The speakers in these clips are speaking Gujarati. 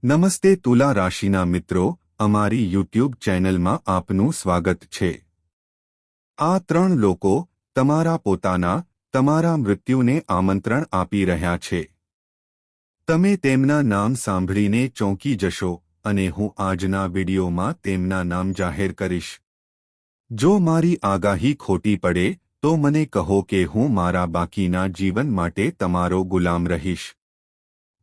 નમસ્તે તુલા રાશિના મિત્રો, અમારી યુટ્યુબ ચેનલમાં આપનું સ્વાગત છે। આ ત્રણ લોકો તમારા મૃત્યુને આમંત્રણ આપી રહ્યા છે। તમે તેમના નામ સાંભળીને ચોંકી જશો અને હું આજના વિડીયોમાં તેમના નામ જાહેર કરીશ। જો મારી આગાહી ખોટી પડે તો મને કહો કે હું મારા બાકીના જીવન માટે તમારો ગુલામ રહીશ।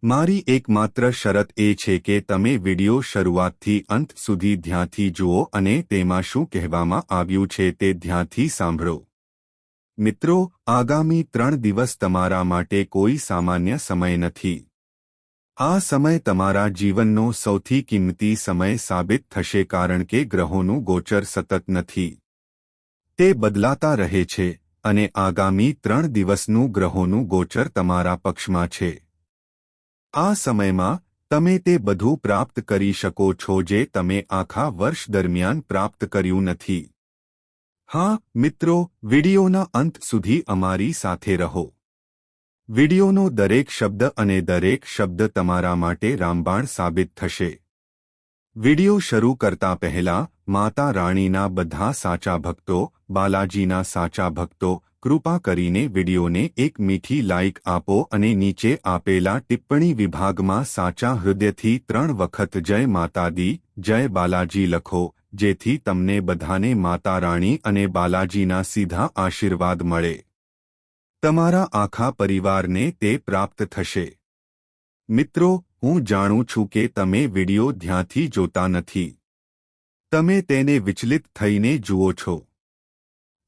મારી એકમાત્ર શરત એ છે કે તમે વિડિયો શરૂઆતથી અંત સુધી ધ્યાનથી જુઓ અને તેમાં શું કહેવામાં આવ્યું છે તે ધ્યાનથી સાંભળો। મિત્રો, આગામી 3 દિવસ તમારા માટે કોઈ સામાન્ય સમય નથી। આ સમય તમારા જીવનનો સૌથી કિંમતી સમય સાબિત થશે કારણ કે ગ્રહોનું ગોચર સતત નથી, તે બદલાતા રહે છે અને આગામી 3 દિવસનું ગ્રહોનું ગોચર તમારા પક્ષમાં છે। આ સમયમાં તમે તે બધું પ્રાપ્ત કરી શકો છો જે તમે આખા વર્ષ દરમિયાન પ્રાપ્ત કર્યું નથી। હા મિત્રો, વિડિયોના અંત સુધી અમારી સાથે રહો। વિડિયોનો દરેક શબ્દ અને દરેક શબ્દ તમારા માટે રામબાણ સાબિત થશે। વિડિયો શરૂ કરતા પહેલા માતા રાણીના બધા સાચા ભક્તો, બાલાજીના સાચા ભક્તો, કૃપા કરીને વિડિયોને એક મીઠી લાઇક આપો અને નીચે આપેલા ટિપ્પણી વિભાગમાં સાચા હૃદયથી 3 વખત જય માતા દી, જય બાલાજી લખો, જેથી તમને બધાને માતા રાણી અને બાલાજીના સીધા આશીર્વાદ મળે। તમારા આખા પરિવારને તે પ્રાપ્ત થશે। મિત્રો, હું જાણું છું કે તમે વિડિયો ધ્યાનથી જોતા નથી। તમે તેને વિચલિત થઈને જુઓ છો।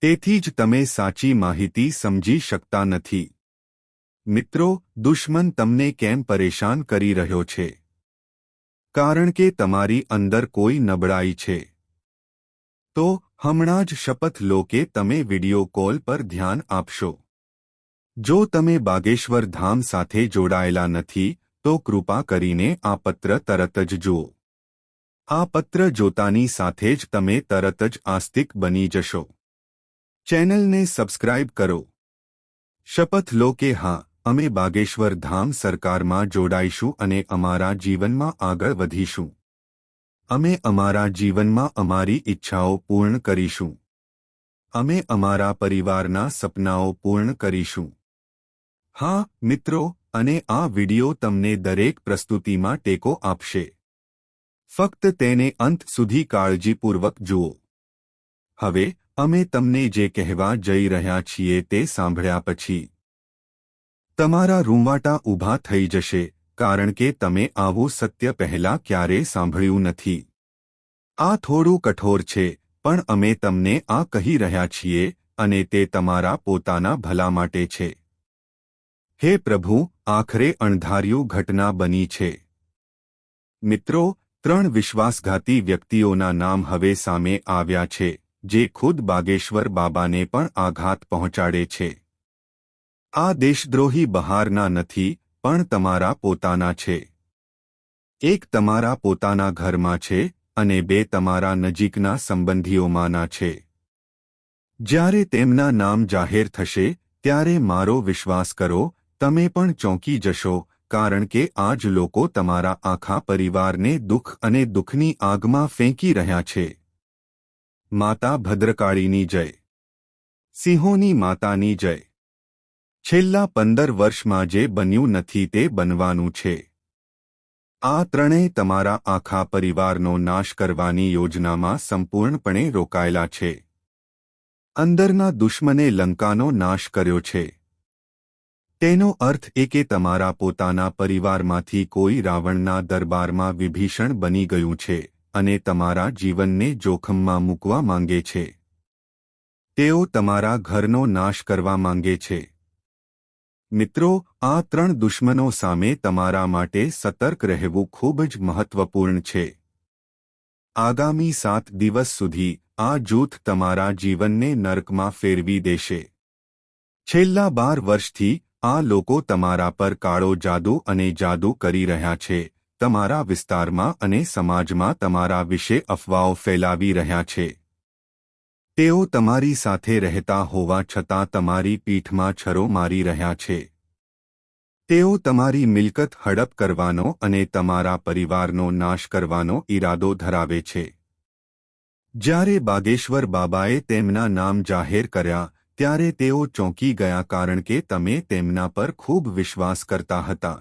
તેથી જ તમે સાચી માહિતી સમજી શકતા નથી। મિત્રો, દુશ્મન તમને કેમ પરેશાન કરી રહ્યો છે? કારણ કે તમારી અંદર કોઈ નબળાઈ છે। તો હમણાં જ શપથ લો કે તમે વિડિયો કોલ પર ધ્યાન આપશો। જો તમે બાગેશ્વર ધામ સાથે જોડાયેલા નથી તો કૃપા કરીને આ પત્ર તરત જ જુઓ। આ પત્ર જોતાની સાથે જ તમે તરત જ આસ્તિક બની જશો। ચેનલને સબસ્ક્રાઇબ કરો। શપથ લો કે હા, અમે બાગેશ્વર ધામ સરકારમાં જોડાઈશું અને અમારા જીવનમાં આગળ વધીશું। અમે અમારા જીવનમાં અમારી ઈચ્છાઓ પૂર્ણ કરીશું। અમે અમારા પરિવારના સપનાઓ પૂર્ણ કરીશું। હા મિત્રો, અને આ વિડિયો તમને દરેક પ્રસ્તુતિમાં ટેકો આપશે। ફક્ત તેને અંત સુધી કાળજીપૂર્વક જુઓ। હવે અમે તમને જે કહેવા જઈ રહ્યા છીએ તે સાંભળ્યા પછી તમારા રૂંવાટા ઊભા થઈ જશે, કારણ કે તમે આવું સત્ય પહેલાં ક્યારેય સાંભળ્યું નથી। આ થોડું કઠોર છે, પણ અમે તમને આ કહી રહ્યા છીએ અને તે તમારા પોતાના ભલા માટે છે। હે પ્રભુ, આખરે અણધાર્યું ઘટના બની છે। મિત્રો, 3 વિશ્વાસઘાતી વ્યક્તિઓના નામ હવે સામે આવ્યા છે જે ખુદ બાગેશ્વર બાબાને પણ આઘાત પહોંચાડે છે। આ દેશદ્રોહી બહારના નથી, પણ તમારા પોતાના છે। એક તમારા પોતાના ઘરમાં છે અને 2 તમારા નજીકના સંબંધીઓમાંના છે। જ્યારે તેમના નામ જાહેર થશે ત્યારે મારો વિશ્વાસ કરો, તમે પણ ચોંકી જશો, કારણ કે આ જ લોકો તમારા આખા પરિવારને દુઃખ અને દુઃખની આગમાં ફેંકી રહ્યા છે। માતા ભદ્રકાળીની જય। સિંહોની માતાની જય। છેલ્લા 15 વર્ષમાં જે બન્યું નથી તે બનવાનું છે। આ ત્રણેય તમારા આખા પરિવારનો નાશ કરવાની યોજનામાં સંપૂર્ણપણે રોકાયેલા છે। અંદરના દુશ્મને લંકાનો નાશ કર્યો છે। તેનો અર્થ એ કે તમારા પોતાના પરિવારમાંથી કોઈ રાવણના દરબારમાં વિભીષણ બની ગયું છે અને તમારા જીવનને જોખમમાં મૂકવા માંગે છે। તેઓ તમારા ઘરનો નાશ કરવા માંગે છે। મિત્રો, આ 3 દુશ્મનો સામે તમારા માટે સતર્ક રહેવું ખૂબ જ મહત્વપૂર્ણ છે। આગામી 7 દિવસ સુધી આ જૂથ તમારા જીવનને નરકમાં ફેરવી દેશે। છેલ્લા 12 વર્ષથી આ લોકો તમારા પર કાળો જાદુ અને જાદુ કરી રહ્યા છે। તમારા વિસ્તારમાં અને સમાજમાં તમારા વિશે અફવાઓ ફેલાવી રહ્યા છે। તેઓ તમારી સાથે રહેતા હોવા છતાં તમારી પીઠમાં છરો મારી રહ્યા છે। તેઓ તમારી મિલકત હડપ કરવાનો અને તમારા પરિવારનો નાશ કરવાનો ઈરાદો ધરાવે છે. જ્યારે બાગેશ્વર બાબાએ તેમના નામ જાહેર કર્યા ત્યારે તેઓ ચોંકી ગયા કારણ કે તમે તેમના પર ખૂબ વિશ્વાસ કરતા હતા.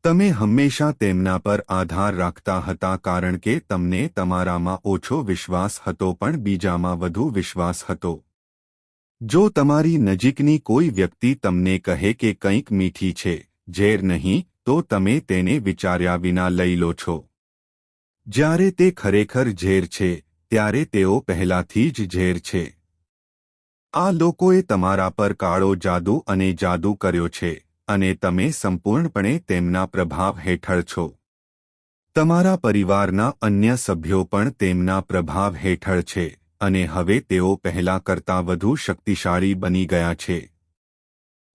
તમે હંમેશા તેમના પર આધાર રાખતા હતા કારણ કે તમને તમારામાં ઓછો વિશ્વાસ હતો પણ બીજામાં વધુ વિશ્વાસ હતો. જો તમારી નજીકની કોઈ વ્યક્તિ તમને કહે કે કંઈક મીઠી છે, ઝેર નહીં, તો તમે તેને વિચાર્યા વિના લઈ લો છો. જ્યારે તે ખરેખર ઝેર છે, ત્યારે તેઓ પહેલાથી જ ઝેર છે. આ લોકોએ તમારા પર કાળો જાદુ અને જાદુ કર્યો છે અને તમે સંપૂર્ણપણે તેમના પ્રભાવ હેઠળ છો. તમારા પરિવારના અન્ય સભ્યો પણ તેમના પ્રભાવ હેઠળ છે અને હવે તેઓ પહેલા કરતાં વધુ શક્તિશાળી બની ગયા છે.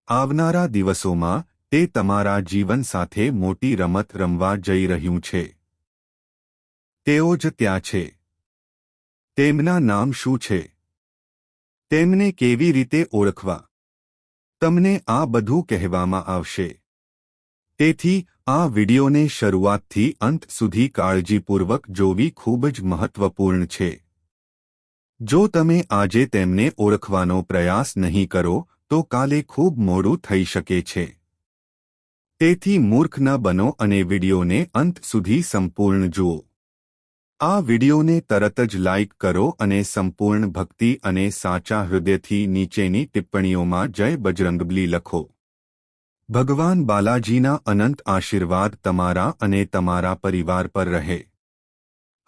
આવનારા દિવસોમાં તે તમારા જીવન સાથે મોટી રમત રમવા જઈ રહ્યું છે. તેઓ જ ત્યાં છે. તેમના નામ શું છે? તેમને કેવી રીતે ઓળખવા? તમને આ બધું કહેવામાં આવશે. તેથી આ વિડિયોને શરૂઆતથી અંત સુધી કાળજીપૂર્વક જોવી ખૂબ જ મહત્વપૂર્ણ છે. જો તમે આજે તેમને ઓળખવાનો પ્રયાસ નહીં કરો તો કાલે ખૂબ મોડું થઈ શકે છે. તેથી મૂર્ખ ન બનો અને વિડિયોને અંત સુધી સંપૂર્ણ જુઓ. આ વિડિયોને તરત જ લાઇક કરો અને સંપૂર્ણ ભક્તિ અને સાચા હૃદયથી નીચેની ટિપ્પણીઓમાં જય બજરંગબલી લખો. ભગવાન બાલાજીના અનંત આશીર્વાદ તમારા અને તમારા પરિવાર પર રહે.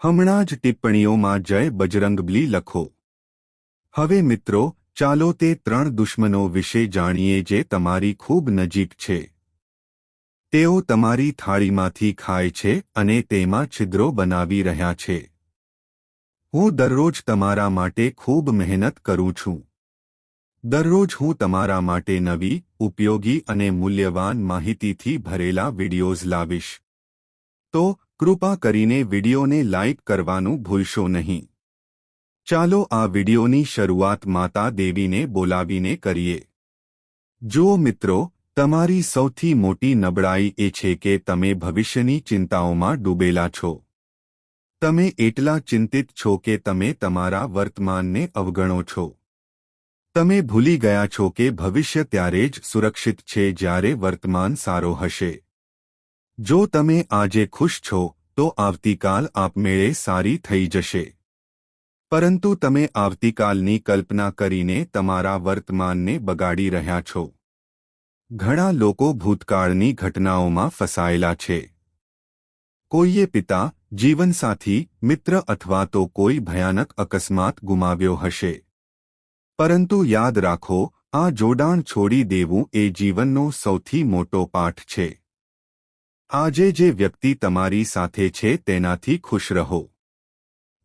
હમણાં જ ટિપ્પણીઓમાં જય બજરંગબલી લખો. હવે મિત્રો, ચાલો તે 3 દુશ્મનો વિશે જાણીએ જે તમારી ખૂબ નજીક છે. તેઓ તમારી થાળીમાંથી ખાય છે અને તેમાં છિદ્રો બનાવી રહ્યા છે. હું દરરોજ તમારા માટે ખૂબ મહેનત કરું છું. દરરોજ હું તમારા માટે નવી, ઉપયોગી અને મૂલ્યવાન માહિતીથી ભરેલા વિડિયોઝ લાવીશ. તો કૃપા કરીને વિડિયોને લાઇક કરવાનું ભૂલશો નહીં. ચાલો આ વિડિયોની શરૂઆત માતા દેવીને બોલાવીને કરીએ. જુઓ મિત્રો, તમારી સૌથી મોટી નબળાઈ એ છે કે તમે ભવિષ્યની ચિંતાઓમાં ડૂબેલા છો. તમે એટલા ચિંતિત છો કે તમે તમારા વર્તમાનને અવગણો છો. તમે ભૂલી ગયા છો કે ભવિષ્ય ત્યારે જ સુરક્ષિત છે જ્યારે વર્તમાન સારો હશે. જો તમે આજે ખુશ છો તો આવતીકાલ આપમેળે સારી થઈ જશે. પરંતુ તમે આવતીકાલની કલ્પના કરીને તમારા વર્તમાનને બગાડી રહ્યા છો. ઘણા લોકો ભૂતકાળની ઘટનાઓમાં ફસાયેલા છે. કોઈએ પિતા, જીવનસાથી, મિત્ર અથવા તો કોઈ ભયાનક અકસ્માત ગુમાવ્યો હશે. પરંતુ યાદ રાખો, આ જોડાણ છોડી દેવું એ જીવનનો સૌથી મોટો પાઠ છે. આજે જે વ્યક્તિ તમારી સાથે છે તેનાથી ખુશ રહો.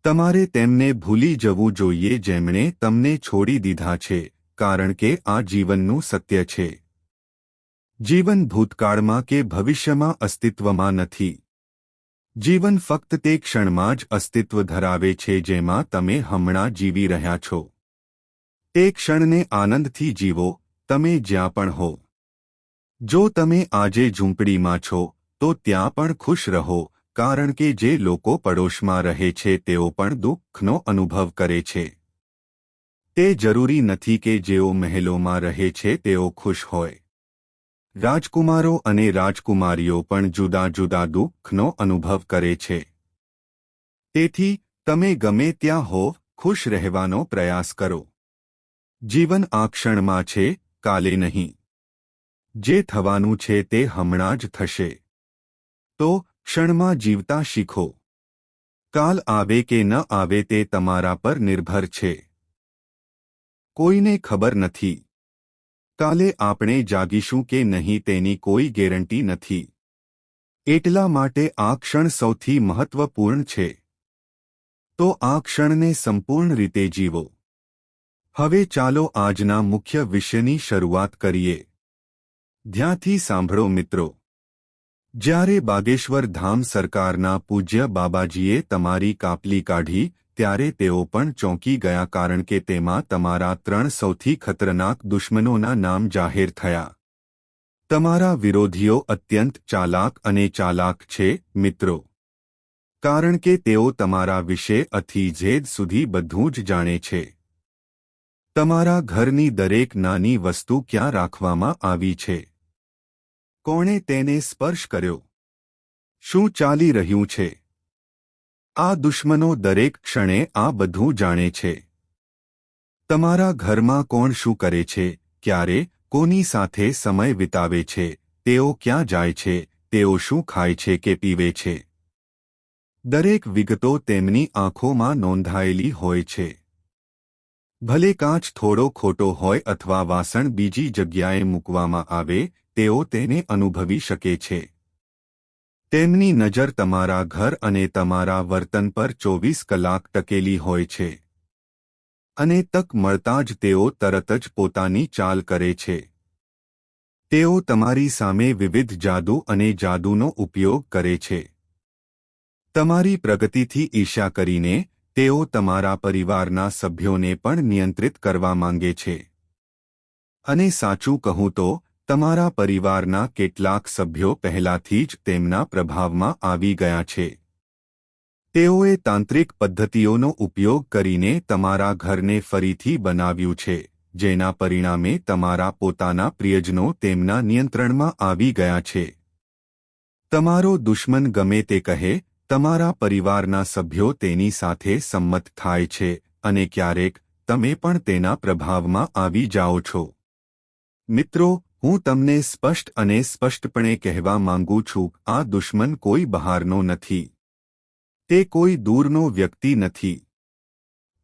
તમારે તેમને ભૂલી જવું જોઈએ જેમણે તમને છોડી દીધા છે, કારણ કે આ જીવનનું સત્ય છે. જીવન ભૂતકાળમાં કે ભવિષ્યમાં અસ્તિત્વમાં નથી. જીવન ફક્ત તે ક્ષણમાં જ અસ્તિત્વ ધરાવે છે જેમાં તમે હમણાં જીવી રહ્યા છો. તે ક્ષણને આનંદથી જીવો, તમે જ્યાં પણ હો. જો તમે આજે ઝૂંપડીમાં છો તો ત્યાં પણ ખુશ રહો, કારણ કે જે લોકો પડોશમાં રહે છે તેઓ પણ દુઃખનો અનુભવ કરે છે. તે જરૂરી નથી કે જેઓ મહેલોમાં રહે છે તેઓ ખુશ હોય. રાજકુમારો અને રાજકુમારીઓ પણ જુદા જુદા દુઃખનો અનુભવ કરે છે. તેથી તમે ગમે ત્યાં હો, ખુશ રહેવાનો પ્રયાસ કરો. જીવન આ ક્ષણમાં છે, કાલે નહીં. જે થવાનું છે તે હમણાં જ થશે. તો ક્ષણમાં જીવતા શીખો. કાલ આવે કે ન આવે તે તમારા પર નિર્ભર છે. કોઈને ખબર નથી. કાલે આપણે જાગીશું કે નહીં તેની કોઈ ગેરંટી નથી. એટલા માટે આ ક્ષણ સૌથી મહત્વપૂર્ણ છે. તો આ ક્ષણને સંપૂર્ણ રીતે જીવો. હવે ચાલો આજના મુખ્ય વિષયની શરૂઆત કરીએ. ધ્યાનથી સાંભળો મિત્રો. જ્યારે બાગેશ્વર ધામ સરકારના પૂજ્ય બાબાજીએ તમારી કાપલી કાઢી ત્યારે તેઓ પણ ચોંકી ગયા કારણ કે તેમાં તમારા 3 સૌથી ખતરનાક દુશ્મનોના નામ જાહેર થયા. તમારા વિરોધીઓ અત્યંત ચાલાક અને ચાલાક છે મિત્રો, કારણ કે તેઓ તમારા વિશે અથી ઝેડ સુધી બધું જ જાણે છે. તમારા ઘરની દરેક નાની વસ્તુ ક્યાં રાખવામાં આવી છે, કોણે તેને સ્પર્શ કર્યો, શું ચાલી રહ્યું છે, આ દુશ્મનો દરેક ક્ષણે આ બધું જાણે છે. તમારા ઘરમાં કોણ શું કરે છે, ક્યારે, કોની સાથે સમય વિતાવે છે, તેઓ ક્યાં જાય છે, તેઓ શું ખાય છે કે પીવે છે. દરેક વિગતો તેમની આંખોમાં નોંધાયેલી હોય છે. ભલે કાચ થોડો ખોટો હોય અથવા વાસણ બીજી જગ્યાએ મૂકવામાં આવે, તેઓ તેને અનુભવી શકે છે. તેમની નજર તમારા ઘર અને તમારા વર્તન પર 24 કલાક ટકેલી હોય છે. અને તક મળતાં જ તેઓ તરત જ પોતાની ચાલ કરે છે. તેઓ તમારી સામે વિવિધ જાદુ અને જાદુનો ઉપયોગ કરે છે. તમારી પ્રગતિથી ઈર્ષ્યા કરીને તેઓ તમારા પરિવારના સભ્યોને પણ નિયંત્રિત કરવા માંગે છે. અને સાચું કહું તો તમારા પરિવારના કેટલાક સભ્યો પહેલાથી જ તેમના પ્રભાવમાં આવી ગયા છે. તેઓએ તાંત્રિક પદ્ધતિઓનો ઉપયોગ કરીને તમારા ઘરને ફરીથી બનાવ્યું છે, જેના પરિણામે તમારા પોતાના પ્રિયજનો તેમના નિયંત્રણમાં આવી ગયા છે. તમારો દુશ્મન ગમે તે કહે, તમારા પરિવારના સભ્યો તેની સાથે સંમત થાય છે અને ક્યારેક તમે પણ તેના પ્રભાવમાં આવી જાઓ છો. મિત્રો, હું તમને સ્પષ્ટ અને સ્પષ્ટપણે કહેવા માંગુ છું, આ દુશ્મન કોઈ બહારનો નથી. તે કોઈ દૂરનો વ્યક્તિ નથી.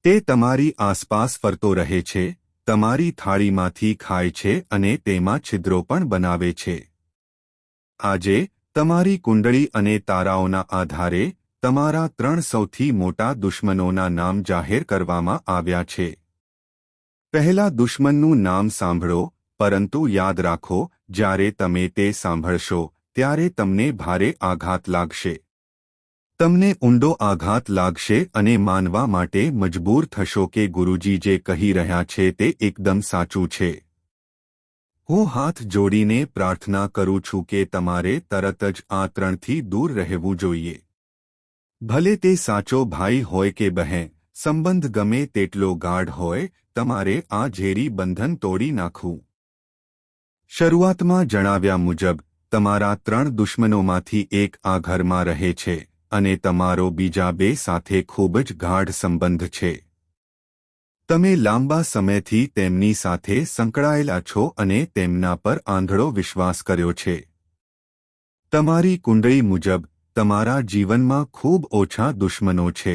તે તમારી આસપાસ ફરતો રહે છે, તમારી થાળીમાંથી ખાય છે અને તેમાં છિદ્રો પણ બનાવે છે. આજે તમારી કુંડળી અને તારાઓના આધારે તમારા 3 સૌથી મોટા દુશ્મનોના નામ જાહેર કરવામાં આવ્યા છે. પહેલા દુશ્મનનું નામ સાંભળો, પરંતુ યાદ રાખો, જ્યારે તમે તે સાંભળશો ત્યારે તમને ભારે આઘાત લાગશે. તમને ઊંડો આઘાત લાગશે અને માનવા માટે મજબૂર થશો કે ગુરુજી જે કહી રહ્યા છે તે એકદમ સાચું છે. હું હાથ જોડીને પ્રાર્થના કરું છું કે તમારે તરત જ આ 3થી દૂર રહેવું જોઈએ. ભલે તે સાચો ભાઈ હોય કે બહેન, સંબંધ ગમે તેટલો ગાઢ હોય, તમારે આ ઝેરી બંધન તોડી નાખવું. શરૂઆતમાં જણાવ્યા મુજબ, તમારા 3 દુશ્મનોમાંથી એક આ ઘરમાં રહે છે અને તમારો બીજા 2 સાથે ખૂબ જ ગાઢ સંબંધ છે. તમે લાંબા સમયથી તેમની સાથે સંકળાયેલા છો અને તેમના પર આંધળો વિશ્વાસ કર્યો છે. તમારી કુંડળી મુજબ તમારા જીવનમાં ખૂબ ઓછા દુશ્મનો છે.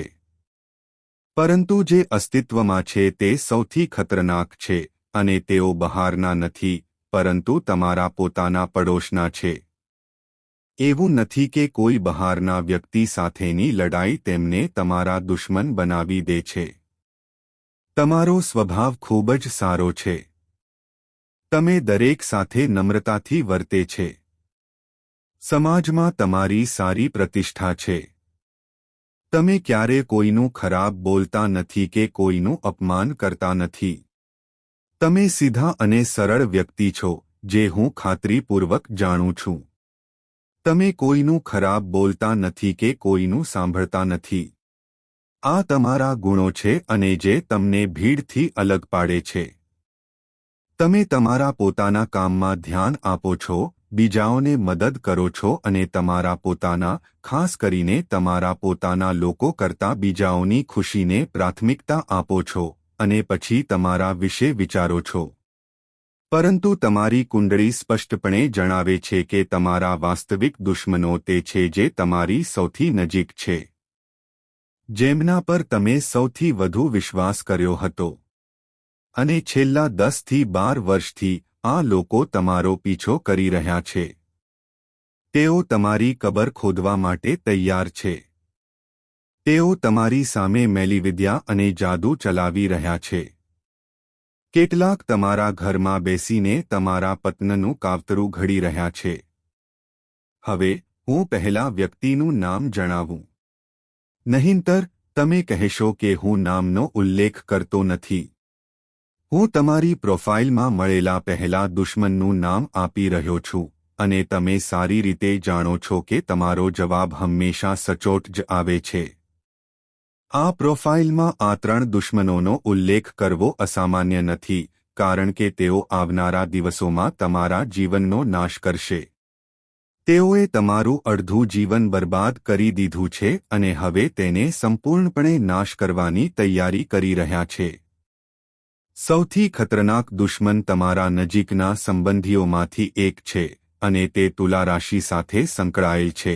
પરંતુ જે અસ્તિત્વમાં છે તે સૌથી ખતરનાક છે અને તેઓ બહારના નથી, પરંતુ તમારા પોતાના પડોશના છે. એવું નથી કે કોઈ બહારના વ્યક્તિ સાથેની લડાઈ તેમને તમારા દુશ્મન બનાવી દે છે. તમારો સ્વભાવ ખૂબ જ સારો છે. તમે દરેક સાથે નમ્રતાથી વર્તે છે. સમાજમાં તમારી સારી પ્રતિષ્ઠા છે. તમે ક્યારે કોઈનું ખરાબ બોલતા નથી કે કોઈનું અપમાન કરતા નથી. તમે સીધા અને સરળ વ્યક્તિ છો, જે હું ખાતરીપૂર્વક જાણું છું. તમે કોઈનું ખરાબ બોલતા નથી કે કોઈનું સાંભળતા નથી. આ તમારા ગુણો છે અને જે તમને ભીડથી અલગ પાડે છે. તમે તમારા પોતાના કામમાં ધ્યાન આપો છો, બીજાઓને મદદ કરો છો અને તમારા પોતાના, ખાસ કરીને તમારા પોતાના લોકો કરતાં બીજાઓની ખુશીને પ્રાથમિકતા આપો છો અને પછી તમારા વિશે વિચારો છો. પરંતુ તમારી કુંડળી સ્પષ્ટપણે જણાવે છે કે તમારા વાસ્તવિક દુશ્મનો તે છે જે તમારી સૌથી નજીક છે. જેમના પર તમે સૌથી વધુ વિશ્વાસ કર્યો હતો. અને છેલ્લા 10 થી 12 વર્ષથી આ લોકો તમારો પીછો કરી રહ્યા છે. તેઓ તમારી કબર ખોદવા માટે તૈયાર છે. તેઓ તમારી સામે મેલીવિદ્યા અને જાદુ ચલાવી રહ્યા છે. કેટલાક તમારા ઘરમાં બેસીને તમારા પતનનું કાવતરું ઘડી રહ્યા છે. હવે હું પહેલા વ્યક્તિનું નામ જણાવું. નહીંતર તમે કહેશો કે હું નામનો ઉલ્લેખ કરતો નથી. હું તમારી પ્રોફાઇલમાં મળેલા પહેલા દુશ્મનનું નામ આપી રહ્યો છું અને તમે સારી રીતે જાણો છો કે તમારો જવાબ હંમેશા સચોટ જ આવે છે. આ પ્રોફાઇલમાં આ 3 દુશ્મનોનો ઉલ્લેખ કરવો અસામાન્ય નથી, કારણ કે તેઓ આવનારા દિવસોમાં તમારા જીવનનો નાશ કરશે. તેઓએ તમારું અડધું જીવન બરબાદ કરી દીધું છે અને હવે તેને સંપૂર્ણપણે નાશ કરવાની તૈયારી કરી રહ્યા છે. સૌથી ખતરનાક દુશ્મન તમારા નજીકના સંબંધીઓમાંથી એક છે અને તે તુલા રાશિ સાથે સંકળાયેલ છે.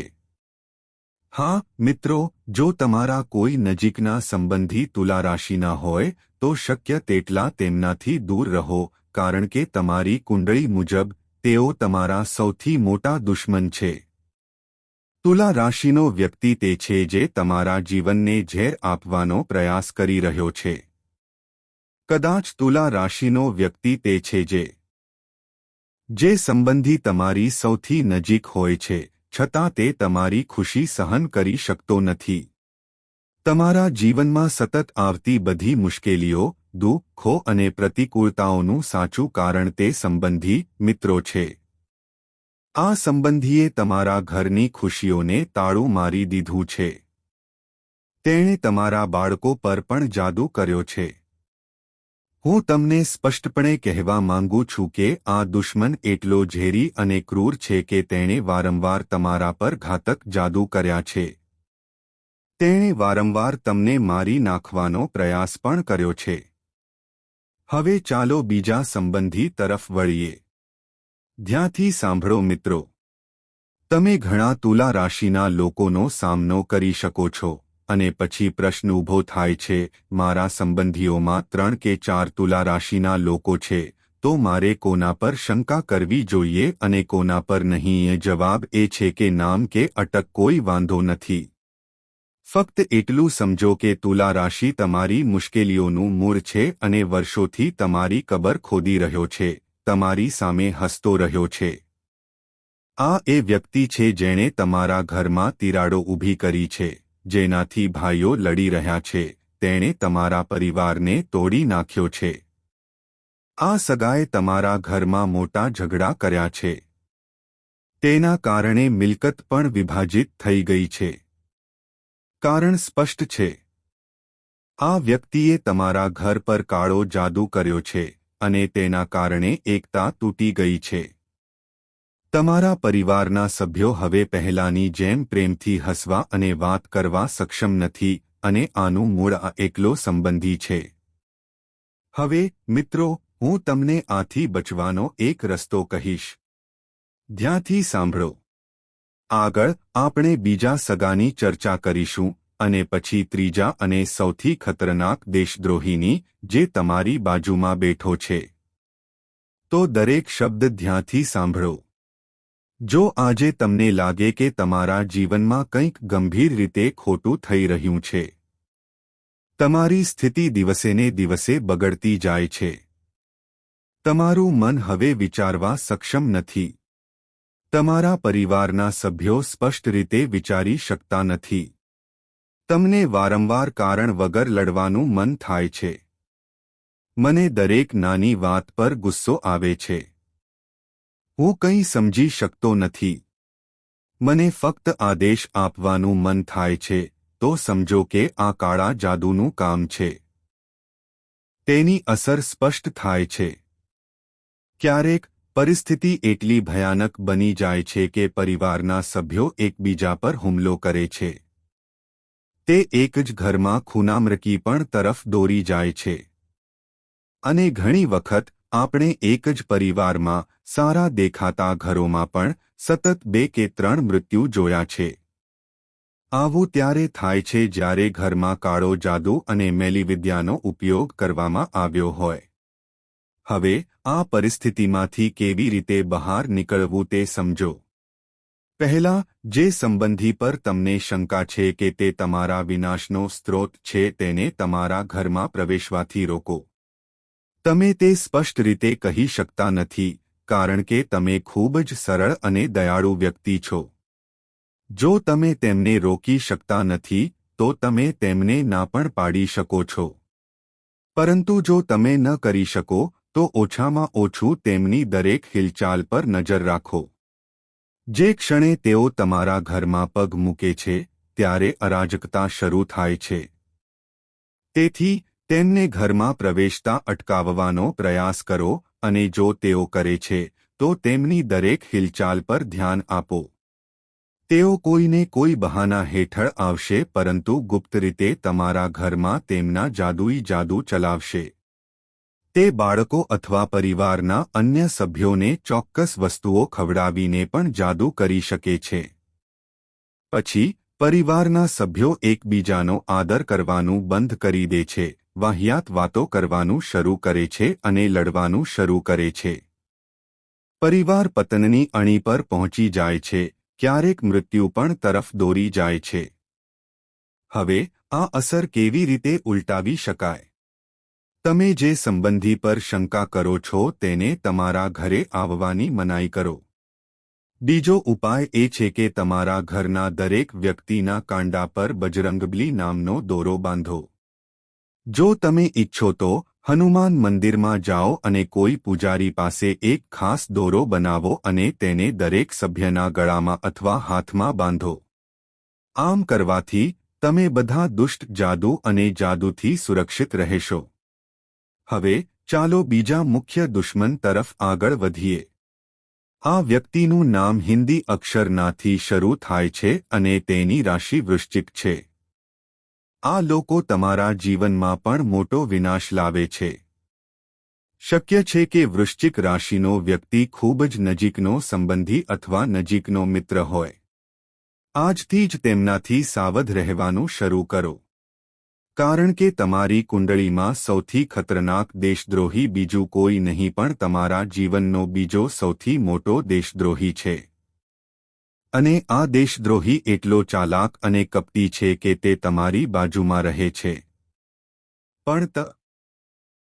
હા મિત્રો, જો તમારા કોઈ નજીકના સંબંધી તુલા રાશિના હોય તો શક્ય તેટલા તેમનાથી દૂર રહો, કારણ કે તમારી કુંડળી મુજબ તેઓ તમારા સૌથી મોટા દુશ્મન છે. તુલા રાશિનો વ્યક્તિ તે છે જે તમારા જીવનને ઝેર આપવાનો પ્રયાસ કરી રહ્યો છે. કદાચ તુલા રાશિનો વ્યક્તિ તે છે જે સંબંધી તમારી સૌથી નજીક હોય છે, છતાં તે તમારી ખુશી સહન કરી શકતો નથી. તમારા જીવનમાં સતત આવતી બધી મુશ્કેલીઓ, દુઃખો અને પ્રતિકૂળતાઓનું સાચું કારણ તે સંબંધી મિત્રો છે. આ સંબંધીએ તમારા ઘરની ખુશીઓને તાળું મારી દીધું છે. તેણે તમારા બાળકો પર પણ જાદુ કર્યો છે. હું તમને સ્પષ્ટપણે કહેવા માંગુ છું કે આ દુશ્મન એટલો ઝેરી અને ક્રૂર છે કે તેણે વારંવાર તમારા પર ઘાતક જાદુ કર્યા છે. તેણે વારંવાર તમને મારી નાખવાનો પ્રયાસ પણ કર્યો છે. હવે ચાલો બીજા સંબંધી તરફ વળીએ. ધ્યાનથી સાંભળો મિત્રો. તમે ઘણા તુલા રાશિના લોકોનો સામનો કરી શકો છો. અને પછી પ્રશ્ન ઊભો થાય છે, મારા સંબંધીઓમાં 3 કે 4 તુલા રાશિના લોકો છે, તો મારે કોના પર શંકા કરવી જોઈએ અને કોના પર નહીં? જવાબ એ છે કે નામ કે અટક કોઈ વાંધો નથી. ફક્ત એટલું સમજો કે તુલા રાશિ તમારી મુશ્કેલીઓનું મૂળ છે અને વર્ષોથી તમારી કબર ખોદી રહ્યો છે, તમારી સામે હસતો રહ્યો છે. આ એ વ્યક્તિ છે જેણે તમારા ઘરમાં તિરાડો ઊભી કરી છે, જેનાથી ભાઈઓ લડી રહ્યા છે. તેણે તમારા પરિવારને તોડી નાખ્યો છે. આ સગાએ તમારા ઘરમાં મોટા ઝઘડા કર્યા છે. તેના કારણે મિલકત પણ વિભાજિત થઈ ગઈ છે. કારણ સ્પષ્ટ છે. આ વ્યક્તિએ તમારા ઘર પર કાળો જાદુ કર્યો છે અને તેના કારણે એકતા તૂટી ગઈ છે. તમારા પરિવારના સભ્યો હવે પહેલાની જેમ પ્રેમથી હસવા અને વાત કરવા સક્ષમ નથી અને આનું મૂળ આ એકલો સંબંધી છે. હવે મિત્રો, હું તમને આથી બચવાનો એક રસ્તો કહીશ. ધ્યાનથી સાંભળો. આગળ આપણે બીજા સગાની ચર્ચા કરીશું અને પછી ત્રીજા અને સૌથી ખતરનાક દેશદ્રોહીની, જે તમારી બાજુમાં બેઠો છે. તો દરેક શબ્દ ધ્યાનથી સાંભળો. જો આજે તમને લાગે કે તમારા જીવનમાં કંઈક ગંભીર રીતે ખોટું થઈ રહ્યું છે, તમારી સ્થિતિ દિવસેને દિવસે બગડતી જાય છે, તમારું મન હવે વિચારવા સક્ષમ નથી, તમારા પરિવારના સભ્યો સ્પષ્ટ રીતે વિચારી શકતા નથી, તમને વારંવાર કારણ વગર લડવાનું મન થાય છે, મને દરેક નાની વાત પર ગુસ્સો આવે છે, હું કંઈ સમજી શકતો નથી, મને ફક્ત આદેશ આપવાનું મન થાય છે, તો સમજો કે આ કાળા જાદુનું કામ છે. તેની અસર સ્પષ્ટ થાય છે. ક્યારેક પરિસ્થિતિ એટલી ભયાનક બની જાય છે કે પરિવારના સભ્યો એકબીજા પર હુમલો કરે છે. તે એક જ ઘરમાં ખૂનામરકી પણ તરફ દોરી જાય છે. અને ઘણી વખત આપણે એક જ પરિવારમાં સારા દેખાતા ઘરોમાં પણ સતત 2 કે 3 મૃત્યુ જોયા છે. આવું ત્યારે થાય છે જ્યારે ઘરમાં કાળો જાદુ અને મેલીવિદ્યાનો ઉપયોગ કરવામાં આવ્યો હોય. હવે આ પરિસ્થિતિમાંથી કેવી રીતે બહાર નીકળવું તે સમજો. પહેલા, જે સંબંધી પર તમને શંકા છે કે તે તમારા વિનાશનો સ્ત્રોત છે, તેને તમારા ઘરમાં પ્રવેશવાથી રોકો. તમે તે સ્પષ્ટ રીતે કહી શકતા નથી, કારણ કે તમે ખૂબ જ સરળ અને દયાળુ વ્યક્તિ છો. જો તમે તેમને રોકી શકતા નથી, તો તમે તેમને ના પણ પાડી શકો છો. પરંતુ જો તમે ન કરી શકો તો ઓછામાં ઓછું તેમની દરેક હિલચાલ પર નજર રાખો. જે ક્ષણે તેઓ તમારા ઘરમાં પગ મૂકે છે ત્યારે અરાજકતા શરૂ થાય છે. તેથી તેમને ઘરમાં પ્રવેશતા અટકાવવાનો પ્રયાસ કરો અને જો તેઓ કરે છે તો તેમની દરેક હિલચાલ પર ધ્યાન આપો. તેઓ કોઈને કોઈ બહાના હેઠળ આવશે પરંતુ ગુપ્ત રીતે તમારા ઘરમાં તેમના જાદુઈ જાદુ ચલાવશે. તે બાળકો અથવા પરિવારના અન્ય સભ્યોને ચોક્કસ વસ્તુઓ ખવડાવીને પણ જાદુ કરી શકે છે. પછી પરિવારના સભ્યો એકબીજાનો આદર કરવાનું બંધ કરી દે છે, વાહિયાત વાતો કરવાનું શરૂ કરે છે અને લડવાનું શરૂ કરે છે. પરિવાર પતનની અણી પર પહોંચી જાય છે, ક્યારેક મૃત્યુ પણ તરફ દોરી જાય છે. હવે આ અસર કેવી રીતે ઉલટાવી શકાય? તમે જે સંબંધી પર શંકા કરો છો તેને તમારા ઘરે આવવાની મનાઈ કરો. બીજો ઉપાય એ છે કે તમારા ઘરના દરેક વ્યક્તિના કાંડા પર બજરંગબલી નામનો દોરો બાંધો. જો તમે ઈચ્છો તો હનુમાન મંદિરમાં જાઓ અને કોઈ પૂજારી પાસે એક ખાસ દોરો બનાવો અને તેને દરેક સભ્યના ગળામાં અથવા હાથમાં બાંધો. આમ કરવાથી તમે બધા દુષ્ટ જાદુ અને જાદુથી સુરક્ષિત રહેશો. હવે ચાલો બીજા મુખ્ય દુશ્મન તરફ આગળ વધીએ. આ વ્યક્તિનું નામ હિન્દી અક્ષર નાથી શરૂ થાય છે અને તેની રાશિ વૃશ્ચિક છે. આ લોકો તમારા જીવનમાં પણ મોટો વિનાશ લાવે છે. શક્ય છે કે વૃશ્ચિક રાશિનો વ્યક્તિ ખૂબ જ નજીકનો સંબંધી અથવા નજીકનો મિત્ર હોય. આજથી જ તેમનાથી સાવધ રહેવાનું શરૂ કરો. કારણ કે તમારી કુંડળીમાં સૌથી ખતરનાક દેશદ્રોહી બીજું કોઈ નહીં પણ તમારા જીવનનો બીજો સૌથી મોટો દેશદ્રોહી છે. અને આ દેશદ્રોહી એટલો ચાલાક અને કપટી છે કે તે તમારી બાજુમાં રહે છે. પણ